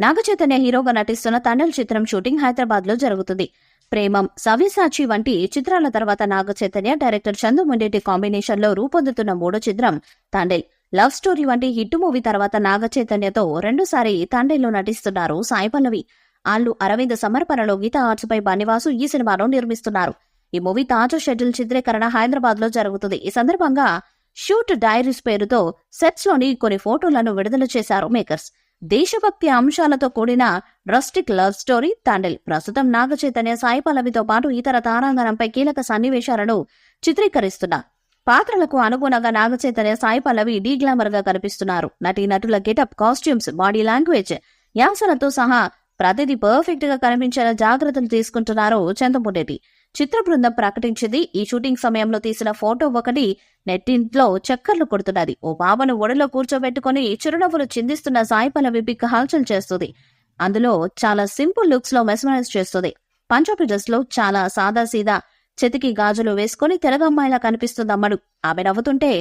నాగచైతన్య హీరోగా నటిస్తున్న తండేల్ చిత్రం షూటింగ్ హైదరాబాద్ లో జరుగుతుంది. ప్రేమం, సవ్యసాచి వంటి చిత్రాల తర్వాత నాగచైతన్య, డైరెక్టర్ చందు మొండేటి కాంబినేషన్ లో రూపొందుతున్న మూడో చిత్రం తండేల్. లవ్ స్టోరీ వంటి హిట్ మూవీ తర్వాత నాగచైతన్యతో రెండోసారి తండేల్లో నటిస్తున్నారు సాయి పల్లవి. ఆళ్లు అరవింద్ సమర్పణలో గీతా ఆర్ట్స్ పై బన్నివాసు ఈ సినిమాను నిర్మిస్తున్నారు. ఈ మూవీ తాజా షెడ్యూల్ చిత్రీకరణ హైదరాబాద్ లో జరుగుతుంది. ఈ సందర్భంగా షూట్ డైరీస్ పేరుతో సెట్స్ లోని కొన్ని ఫోటోలను విడుదల చేశారు మేకర్స్. దేశభక్తి అంశాలతో కూడిన రస్టిక్ లవ్ స్టోరీ తండేల్. ప్రస్తుతం నాగచైతన్య, సాయి పల్లవితో పాటు ఇతర తారాంగణంపై కీలక సన్నివేశాలను చిత్రీకరిస్తున్నారు. పాత్రలకు అనుగుణంగా నాగచైతన్య, సాయి పల్లవి డీ గ్లామర్ గా కనిపిస్తున్నారు. నటీనటుల గెటప్, కాస్ట్యూమ్స్, బాడీ లాంగ్వేజ్, యాసలతో సహా ప్రతిదీ పర్ఫెక్ట్ గా కనిపించేలా జాగ్రత్తలు తీసుకుంటున్నారు చంద్రమురెడ్డి. చిత్ర బృందం ప్రకటించింది. ఈ షూటింగ్ సమయంలో తీసిన ఫోటో ఒకటి నెట్టింట్లో చక్కర్లు కొడుతున్నది. ఓ బాబను ఒడిలో కూర్చోబెట్టుకుని చిరునవ్వులు చిందిస్తున్న సాయి పల్లవి పిక్ హల్చల్ చేస్తుంది. అందులో చాలా సింపుల్ లుక్స్ లో మెస్మరైజ్ చేస్తుంది. పంజాబీ డ్రెస్ లో చాలా సాదాసీదా చెతికి గాజులు వేసుకుని తెలగమ్మాయిలా కనిపిస్తుందమ్మడు. ఆమె నవ్వుతుంటే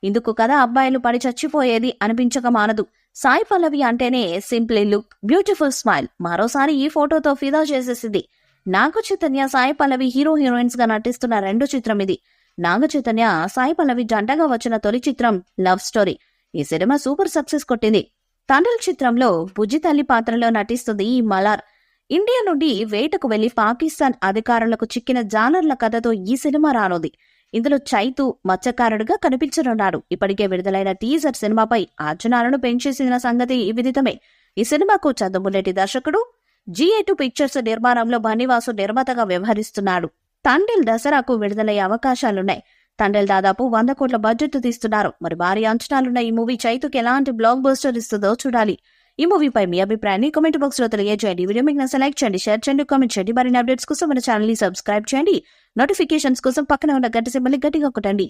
ఇందుకు కదా అబ్బాయిలు పడి చచ్చిపోయేది అనిపించక మానదు. సాయి పల్లవి అంటేనే సింప్లీ లుక్, బ్యూటిఫుల్ స్మైల్. మరోసారి ఈ ఫోటోతో ఫిదా చేసేసింది. నాగచైతన్య, సాయి పల్లవి హీరో హీరోయిన్స్ గా నటిస్తున్న రెండో చిత్రం ఇది. నాగచైతన్య, సాయి పల్లవి జంటగా వచ్చిన తొలి చిత్రం లవ్ స్టోరీ. ఈ సినిమా సూపర్ సక్సెస్ కొట్టింది. తండేల్ చిత్రంలో బుజ్జి తల్లి పాత్రలో నటిస్తుంది ఈ మలార్. ఇండియా నుండి వేటకు వెళ్లి పాకిస్తాన్ అధికారులకు చిక్కిన జాలర్ల కథతో ఈ సినిమా రానుంది. ఇందులో చైతు మత్స్యకారుడిగా కనిపించనున్నాడు. ఇప్పటికే విడుదలైన టీజర్ సినిమాపై అంచనాలను పెంచేసిన సంగతి విదితమే. ఈ సినిమాకు చంద్రమురెడ్డి దర్శకుడు, G2 పిక్చర్స్ నిర్మాణంలో బన్నివాసు నిర్మాతగా వ్యవహరిస్తున్నాడు. తండేల్ దసరాకు విడుదలయ్యే అవకాశాలున్నాయి. తండేల్ దాదాపు 100 కోట్ల బడ్జెట్ తీస్తున్నారు. మరి భారీ అంచనాలున్న ఈ మూవీ చైతుకి ఎలాంటి బ్లాక్ బస్టర్ ఇస్తుందో చూడాలి. ఈ మూవీపై మీ అభిప్రాయాన్ని కామెంట్ బాక్స్ లో తెలియజేయండి. వీడియో మీకు నచ్చితే లైక్ చేయండి, షేర్ చేయండి, కామెంట్ చేయండి. మరిన్ని అప్డేట్స్ కోసం మన ఛానల్ ని సబ్స్క్రైబ్ చేయండి. నోటిఫికేషన్స్ కోసం పక్కన ఉన్న గంట సింబల్ ని గట్టిగా కొట్టండి.